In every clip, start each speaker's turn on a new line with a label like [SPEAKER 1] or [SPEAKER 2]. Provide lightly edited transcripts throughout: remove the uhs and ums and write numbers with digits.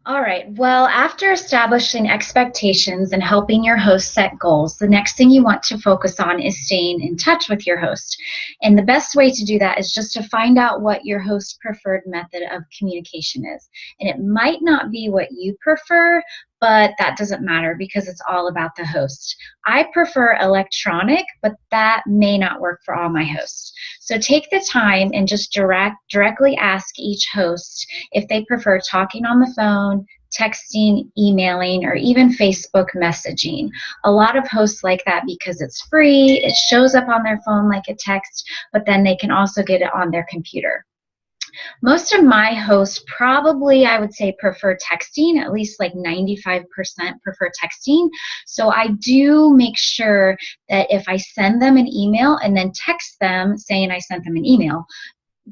[SPEAKER 1] All right. Well, after establishing expectations and helping your host set goals, the next thing you want to focus on is staying in touch with your host. And the best way to do that is just to find out what your host's preferred method of communication is. And it might not be what you prefer, but that doesn't matter because it's all about the host. I prefer electronic, but that may not work for all my hosts. So take the time and just directly ask each host if they prefer talking on the phone, texting, emailing, or even Facebook messaging. A lot of hosts like that because it's free, it shows up on their phone like a text, but then they can also get it on their computer. Most of my hosts probably, I would say, prefer texting, at least like 95% prefer texting. So I do make sure that if I send them an email and then text them saying I sent them an email,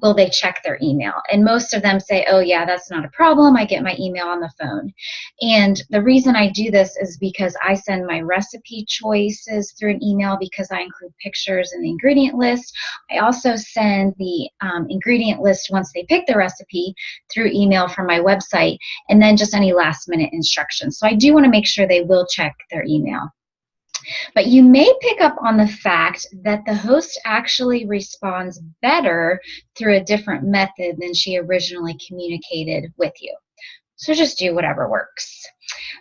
[SPEAKER 1] will they check their email? And most of them say, oh yeah, that's not a problem. I get my email on the phone. And the reason I do this is because I send my recipe choices through an email because I include pictures in the ingredient list. I also send the ingredient list once they pick the recipe through email from my website, and then just any last minute instructions. So I do want to make sure they will check their email. But you may pick up on the fact that the host actually responds better through a different method than she originally communicated with you. So just do whatever works.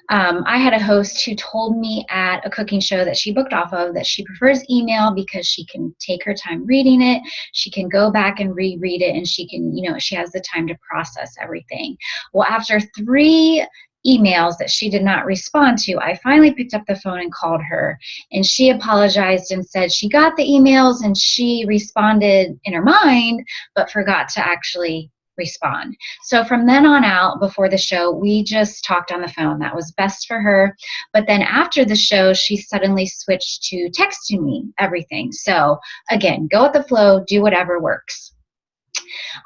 [SPEAKER 1] I had a host who told me at a cooking show that she booked off of that she prefers email because she can take her time reading it, she can go back and reread it, and she can, she has the time to process everything. Well, after 3 emails that she did not respond to, I finally picked up the phone and called her, and she apologized and said she got the emails and she responded in her mind but forgot to actually respond. So from then on out, before the show, we just talked on the phone. That was best for her. But then after the show, she suddenly switched to texting me everything. So again, go with the flow, do whatever works.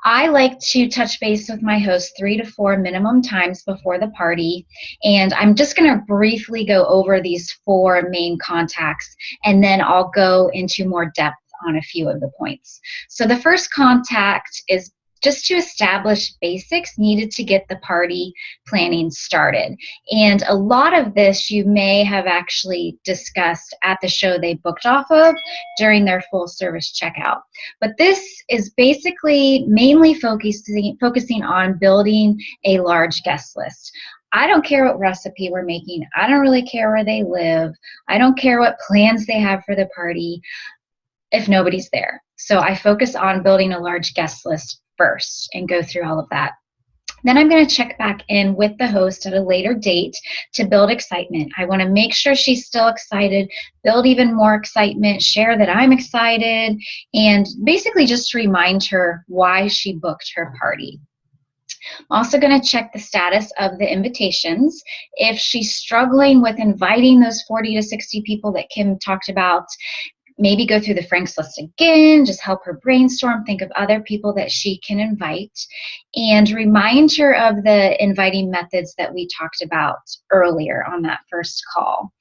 [SPEAKER 1] I like to touch base with my host 3 to 4 minimum times before the party, and I'm just going to briefly go over these 4 main contacts, and then I'll go into more depth on a few of the points. So the first contact is just to establish basics needed to get the party planning started. And a lot of this you may have actually discussed at the show they booked off of during their full service checkout. But this is basically mainly focusing on building a large guest list. I don't care what recipe we're making. I don't really care where they live. I don't care what plans they have for the party if nobody's there. So I focus on building a large guest list first and go through all of that. Then I'm going to check back in with the host at a later date to build excitement. I want to make sure she's still excited, build even more excitement, share that I'm excited, and basically just remind her why she booked her party. I'm also going to check the status of the invitations. If she's struggling with inviting those 40 to 60 people that Kim talked about, maybe go through the Frank's list again, just help her brainstorm, think of other people that she can invite, and remind her of the inviting methods that we talked about earlier on that first call.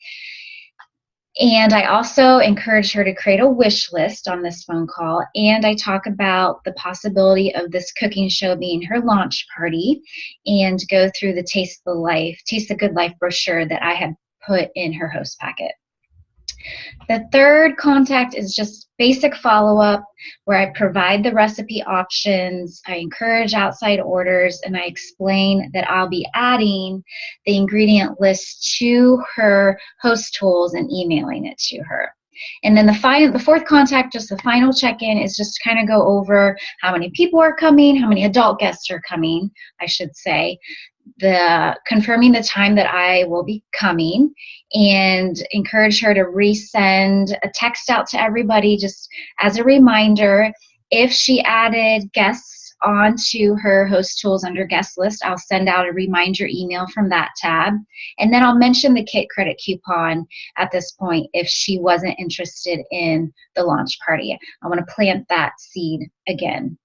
[SPEAKER 1] And I also encourage her to create a wish list on this phone call, and I talk about the possibility of this cooking show being her launch party and go through the Taste the Good Life brochure that I had put in her host packet. The third contact is just basic follow-up where I provide the recipe options, I encourage outside orders, and I explain that I'll be adding the ingredient list to her host tools and emailing it to her. And then the fourth contact, just the final check-in, is just to kind of go over how many people are coming, how many adult guests are coming, I should say, confirming the time that I will be coming, and encourage her to resend a text out to everybody just as a reminder. If she added guests onto her host tools under guest list, I'll send out a reminder email from that tab, and then I'll mention the kit credit coupon at this point if she wasn't interested in the launch party. I want to plant that seed again.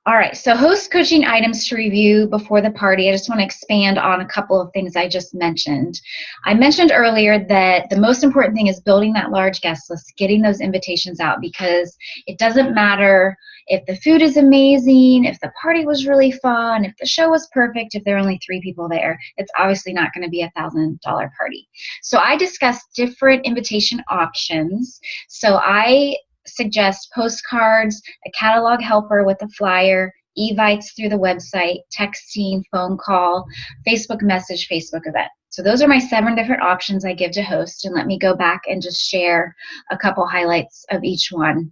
[SPEAKER 1] All right, so host coaching items to review before the party. I just want to expand on a couple of things I just mentioned. I mentioned earlier that the most important thing is building that large guest list, getting those invitations out, because it doesn't matter if the food is amazing, if the party was really fun, if the show was perfect, if there are only 3 people there. It's obviously not going to be a $1,000 party. So I discussed different invitation options. So I suggest postcards, a catalog helper with a flyer, evites through the website, texting, phone call, Facebook message, Facebook event. So those are my 7 different options I give to hosts, and let me go back and just share a couple highlights of each one.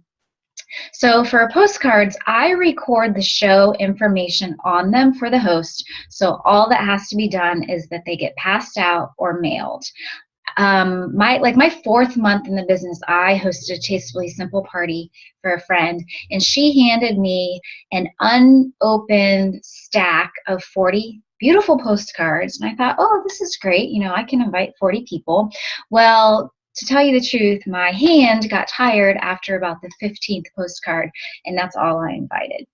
[SPEAKER 1] So for postcards, I record the show information on them for the host. So all that has to be done is that they get passed out or mailed. My 4th month in the business, I hosted a Tastefully Simple party for a friend, and she handed me an unopened stack of 40 beautiful postcards, and I thought, oh, this is great, I can invite 40 people. Well, to tell you the truth, my hand got tired after about the 15th postcard, and that's all I invited.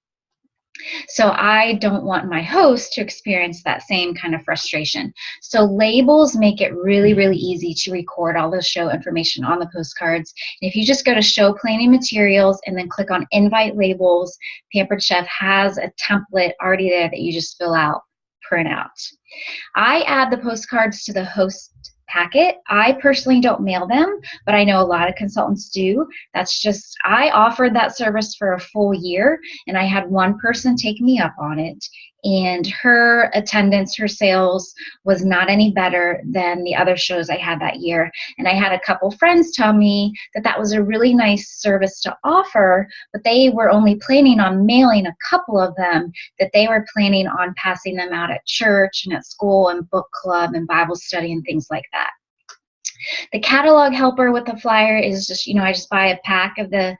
[SPEAKER 1] So I don't want my host to experience that same kind of frustration. So labels make it really, really easy to record all the show information on the postcards. And if you just go to show planning materials and then click on invite labels, Pampered Chef has a template already there that you just fill out, print out. I add the postcards to the host packet. I personally don't mail them, but I know a lot of consultants do. I offered that service for a full year, and I had one person take me up on it, and her attendance, her sales was not any better than the other shows I had that year. And I had a couple friends tell me that that was a really nice service to offer, but they were only planning on mailing a couple of them, that they were planning on passing them out at church and at school and book club and Bible study and things like that. The catalog helper with the flyer is just, I just buy a pack of the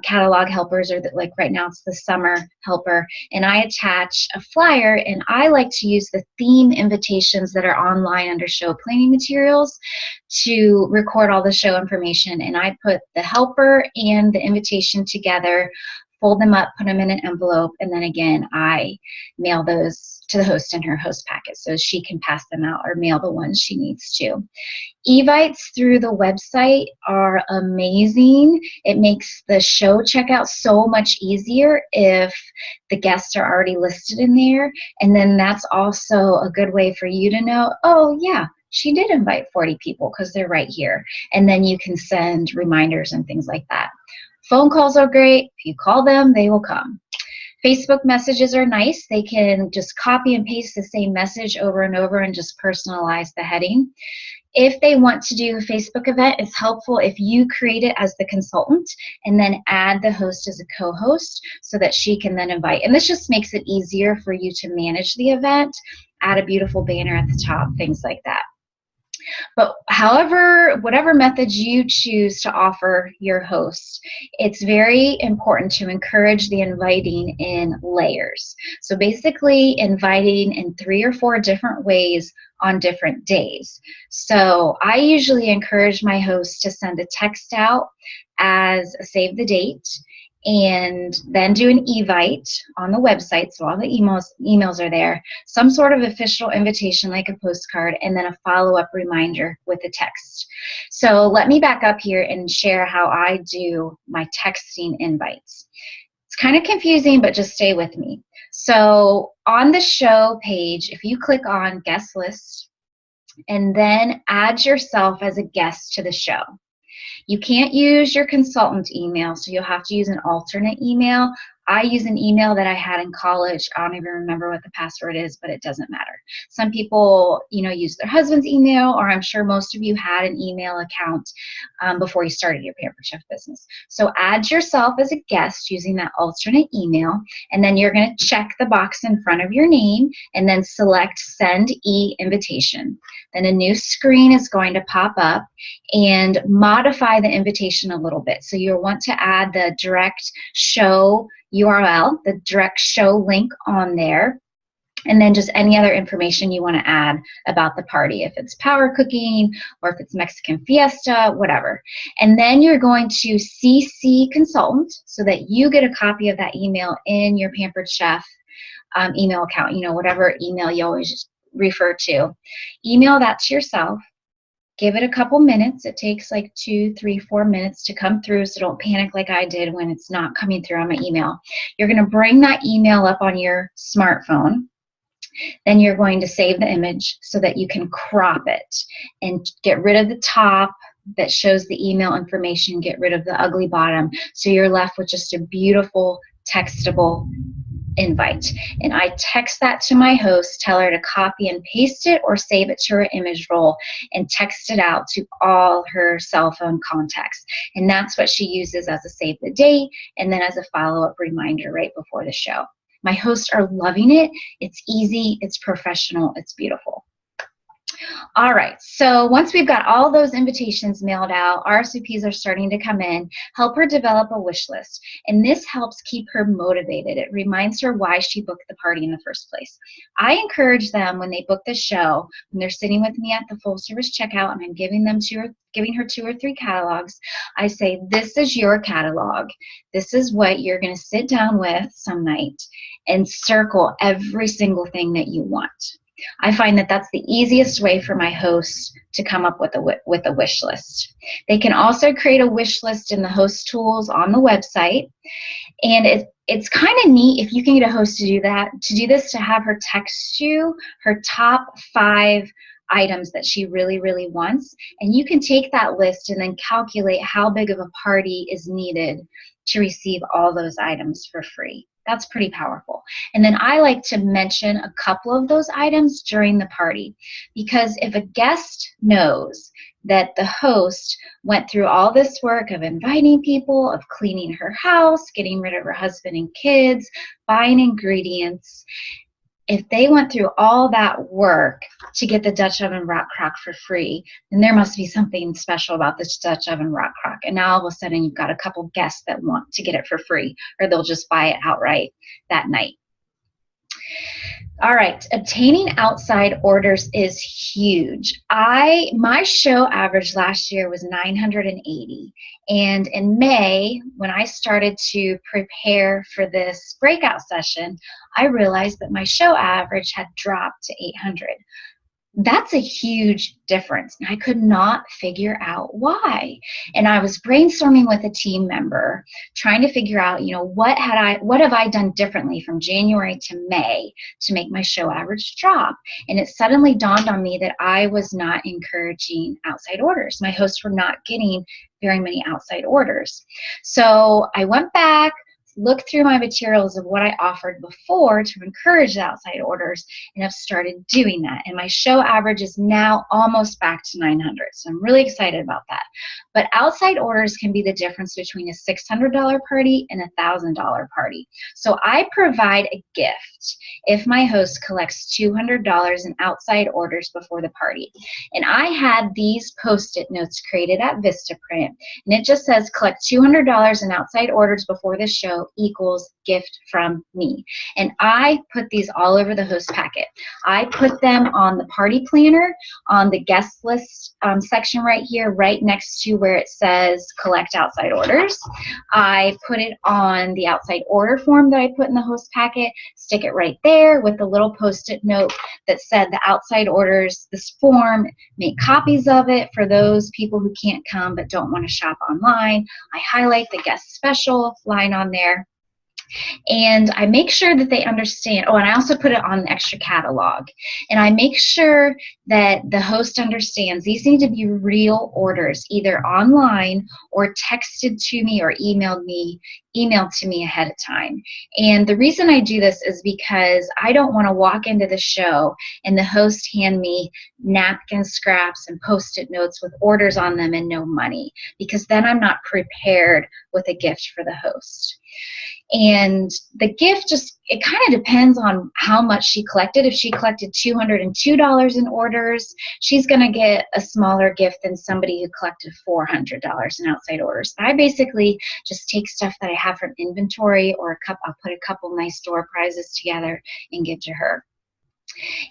[SPEAKER 1] catalog helpers, or like right now it's the summer helper, and I attach a flyer, and I like to use the theme invitations that are online under show planning materials to record all the show information, and I put the helper and the invitation together, fold them up, put them in an envelope, and then again, I mail those to the host in her host packet so she can pass them out or mail the ones she needs to. Evites through the website are amazing. It makes the show checkout so much easier if the guests are already listed in there. And then that's also a good way for you to know, oh yeah, she did invite 40 people because they're right here. And then you can send reminders and things like that. Phone calls are great. If you call them, they will come. Facebook messages are nice. They can just copy and paste the same message over and over and just personalize the heading. If they want to do a Facebook event, it's helpful if you create it as the consultant and then add the host as a co-host so that she can then invite. And this just makes it easier for you to manage the event, add a beautiful banner at the top, things like that. But whatever method you choose to offer your host, it's very important to encourage the inviting in layers. So basically inviting in 3 or 4 different ways on different days. So I usually encourage my host to send a text out as a save the date, and then do an evite on the website, so all the emails are there, some sort of official invitation like a postcard, and then a follow-up reminder with a text. So let me back up here and share how I do my texting invites. It's kind of confusing, but just stay with me. So on the show page, if you click on guest list and then add yourself as a guest to the show, you can't use your consultant email, so you'll have to use an alternate email. I use an email that I had in college. I don't even remember what the password is, but it doesn't matter. Some people, use their husband's email, or I'm sure most of you had an email account before you started your Pampered Chef business. So add yourself as a guest using that alternate email, and then you're going to check the box in front of your name and then select Send E-Invitation. Then a new screen is going to pop up, and modify the invitation a little bit. So you'll want to add the direct show URL, the direct show link on there. And then just any other information you want to add about the party, if it's power cooking or if it's Mexican fiesta, whatever. And then you're going to CC consultant so that you get a copy of that email in your Pampered Chef email account, whatever email you always refer to. Email that to yourself. Give it a couple minutes. It takes like 2, 3, 4 minutes to come through, so don't panic like I did when it's not coming through on my email. You're going to bring that email up on your smartphone. Then you're going to save the image so that you can crop it and get rid of the top that shows the email information, get rid of the ugly bottom, so you're left with just a beautiful textable invite. And I text that to my host, tell her to copy and paste it or save it to her image roll and text it out to all her cell phone contacts. And that's what she uses as a save the date and then as a follow-up reminder right before the show. My hosts are loving it. It's easy, it's professional, it's beautiful. All right, so once we've got all those invitations mailed out, RSVPs are starting to come in, help her develop a wish list. And this helps keep her motivated. It reminds her why she booked the party in the first place. I encourage them when they book the show, when they're sitting with me at the full service checkout and I'm giving her 2 or 3 catalogs, I say, this is your catalog. This is what you're going to sit down with some night and circle every single thing that you want. I find that that's the easiest way for my hosts to come up with a wish list. They can also create a wish list in the host tools on the website. And it's kind of neat if you can get a host to do this, to have her text you her top 5 items that she really, really wants. And you can take that list and then calculate how big of a party is needed to receive all those items for free. That's pretty powerful. And then I like to mention a couple of those items during the party, because if a guest knows that the host went through all this work of inviting people, of cleaning her house, getting rid of her husband and kids, buying ingredients, if they went through all that work to get the Dutch Oven Rock Crock for free, then there must be something special about this Dutch Oven Rock Crock. And now all of a sudden you've got a couple guests that want to get it for free, or they'll just buy it outright that night. All right, obtaining outside orders is huge. My show average last year was 980. And in May, when I started to prepare for this breakout session, I realized that my show average had dropped to 800. That's a huge difference. And I could not figure out why. And I was brainstorming with a team member, trying to figure out, what have I done differently from January to May to make my show average drop? And it suddenly dawned on me that I was not encouraging outside orders. My hosts were not getting very many outside orders. So I went back, looked through my materials of what I offered before to encourage the outside orders, and I've started doing that. And my show average is now almost back to 900. So I'm really excited about that. But outside orders can be the difference between a $600 party and a $1,000 party. So I provide a gift if my host collects $200 in outside orders before the party. And I had these Post-it notes created at Vistaprint, and it just says collect $200 in outside orders before the show equals gift from me. And I put these all over the host packet. I put them on the party planner, on the guest list section right here, right next to where it says collect outside orders. I put it on the outside order form that I put in the host packet, stick it right there with the little Post-it note that said the outside orders, this form, make copies of it for those people who can't come but don't want to shop online. I highlight the guest special line on there. And I make sure that they understand. Oh, and I also put it on the extra catalog. And I make sure that the host understands these need to be real orders, either online or texted to me or emailed to me ahead of time. And the reason I do this is because I don't want to walk into the show and the host hand me napkin scraps and Post-it notes with orders on them and no money, because then I'm not prepared with a gift for the host. And the gift it kind of depends on how much she collected. If she collected $202 in orders, she's going to get a smaller gift than somebody who collected $400 in outside orders. I basically just take stuff that I have from inventory, or I'll put a couple nice door prizes together and give to her.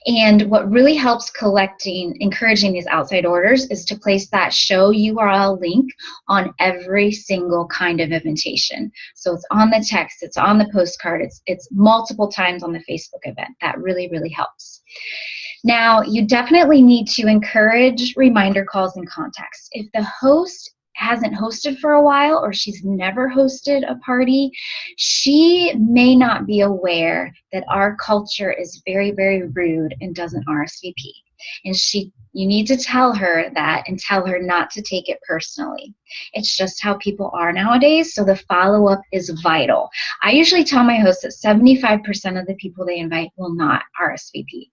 [SPEAKER 1] And what really helps encouraging these outside orders is to place that show URL link on every single kind of invitation. So it's on the text, it's on the postcard, it's multiple times on the Facebook event. That really, really helps. Now, you definitely need to encourage reminder calls and contacts. If the host hasn't hosted for a while or she's never hosted a party, she may not be aware that our culture is very, very rude and doesn't RSVP. And you need to tell her that and tell her not to take it personally. It's just how people are nowadays, so the follow-up is vital. I usually tell my hosts that 75% of the people they invite will not RSVP.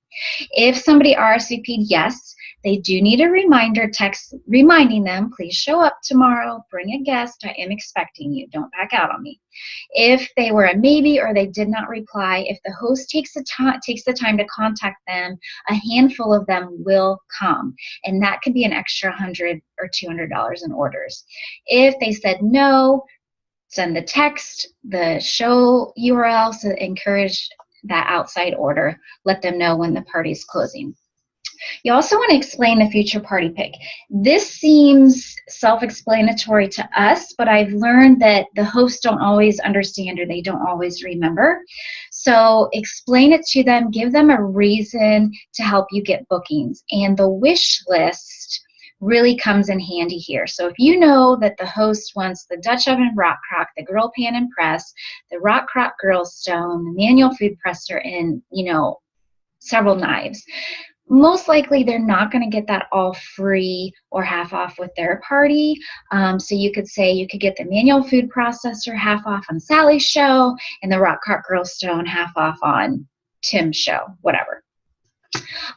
[SPEAKER 1] If somebody RSVP'd, yes, they do need a reminder text reminding them, please show up tomorrow, bring a guest, I am expecting you, don't back out on me. If they were a maybe or they did not reply, if the host takes the time to contact them, a handful of them will come, and that could be an extra $100 or $200 in orders. If they said no, send the text, the show URL, so encourage that outside order. Let them know when the party's closing. You also want to explain the future party pick. This seems self-explanatory to us, but I've learned that the hosts don't always understand or they don't always remember. So explain it to them, give them a reason to help you get bookings. And the wish list really comes in handy here. So if you know that the host wants the Dutch oven rock crock, the grill pan and press, the rock crock grill stone, the manual food presser, and several knives, most likely they're not going to get that all free or half off with their party. So you could say you could get the manual food processor half off on Sally's show and the rock crock grill stone half off on Tim's show, whatever.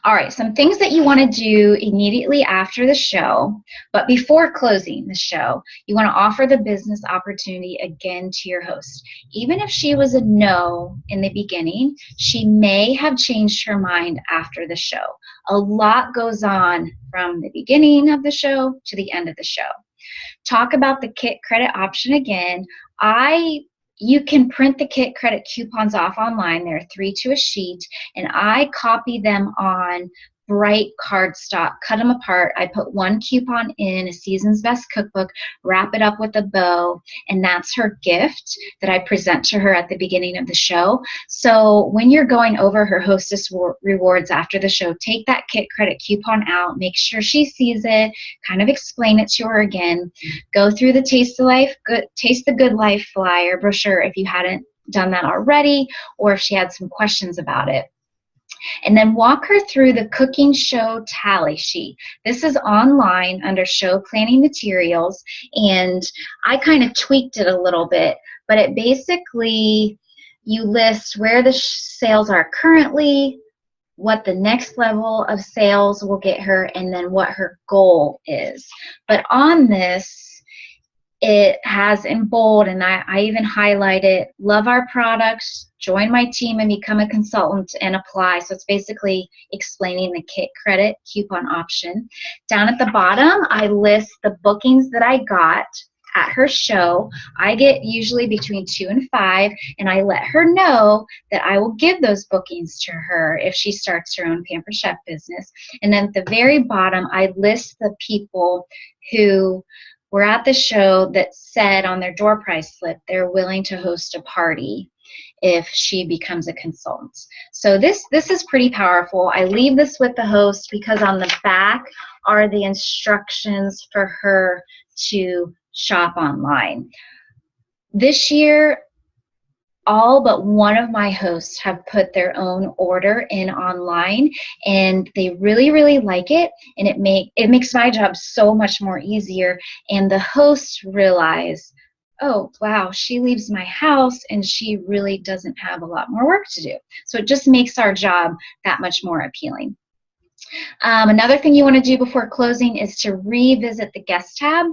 [SPEAKER 1] All right, some things that you want to do immediately after the show, but before closing the show, you want to offer the business opportunity again to your host. Even if she was a no in the beginning, she may have changed her mind after the show. A lot goes on from the beginning of the show to the end of the show. Talk about the kit credit option again. You can print the kit credit coupons off online. There are 3 to a sheet, and I copy them on bright cardstock, cut them apart. I put one coupon in a Season's Best cookbook, wrap it up with a bow, and that's her gift that I present to her at the beginning of the show. So when you're going over her hostess rewards after the show, take that kit credit coupon out, make sure she sees it, kind of explain it to her again, go through the Taste the Good Life flyer brochure if you hadn't done that already, or if she had some questions about it. And then walk her through the cooking show tally sheet. This is online under show planning materials, and I kind of tweaked it a little bit, but it basically, you list where the sales are currently, what the next level of sales will get her, and then what her goal is. But on this, it has in bold, and I even highlight it, love our products, join my team and become a consultant and apply. So it's basically explaining the kit credit coupon option. Down at the bottom, I list the bookings that I got at her show. I get usually between 2 and 5, and I let her know that I will give those bookings to her if she starts her own Pampered Chef business. And then at the very bottom, I list the people who were at the show that said on their door prize slip they're willing to host a party if she becomes a consultant. So this is pretty powerful. I leave this with the host because on the back are the instructions for her to shop online. This year, all but one of my hosts have put their own order in online, and they really, really like it, and it makes my job so much more easier. And the hosts realize, oh, wow, she leaves my house and she really doesn't have a lot more work to do. So it just makes our job that much more appealing. Another thing you want to do before closing is to revisit the guest tab,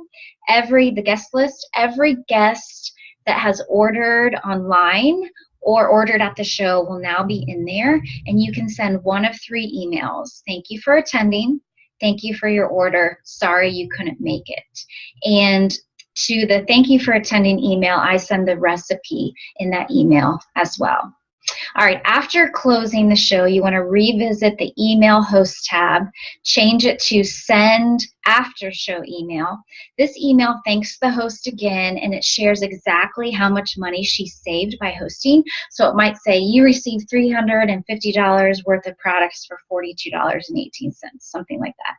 [SPEAKER 1] the guest list. Every guest that has ordered online or ordered at the show will now be in there, and you can send one of 3 emails. Thank you for attending. Thank you for your order. Sorry you couldn't make it. And to the thank you for attending email, I send the recipe in that email as well. All right, after closing the show, you want to revisit the email host tab, change it to send after show email. This email thanks the host again, and it shares exactly how much money she saved by hosting. So it might say you received $350 worth of products for $42.18, something like that.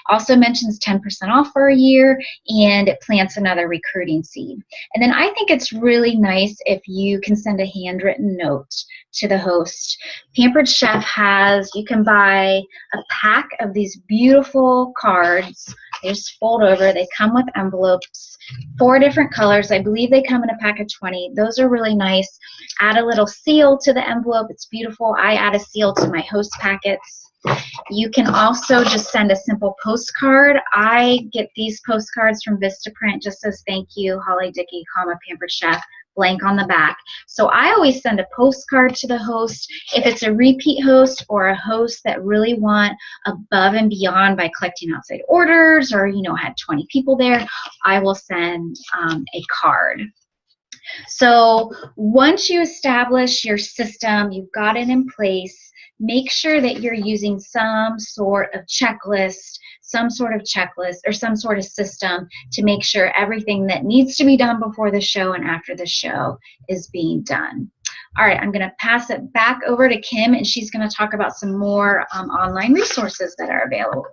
[SPEAKER 1] Also mentions 10% off for a year, and it plants another recruiting seed. And then I think it's really nice if you can send a handwritten note to the host. Pampered Chef has, you can buy a pack of these beautiful cards. They just fold over. They come with envelopes, 4 different colors. I believe they come in a pack of 20. Those are really nice. Add a little seal to the envelope. It's beautiful. I add a seal to my host packets. You can also just send a simple postcard. I get these postcards from Vistaprint, just says thank you, Holly Dickey, Pampered Chef, blank on the back. So I always send a postcard to the host. If it's a repeat host or a host that really want above and beyond by collecting outside orders, or had 20 people there, I will send a card. So once you establish your system, you've got it in place, make sure that you're using some sort of checklist or some sort of system to make sure everything that needs to be done before the show and after the show is being done. All right, I'm going to pass it back over to Kim, and she's going to talk about some more online resources that are available.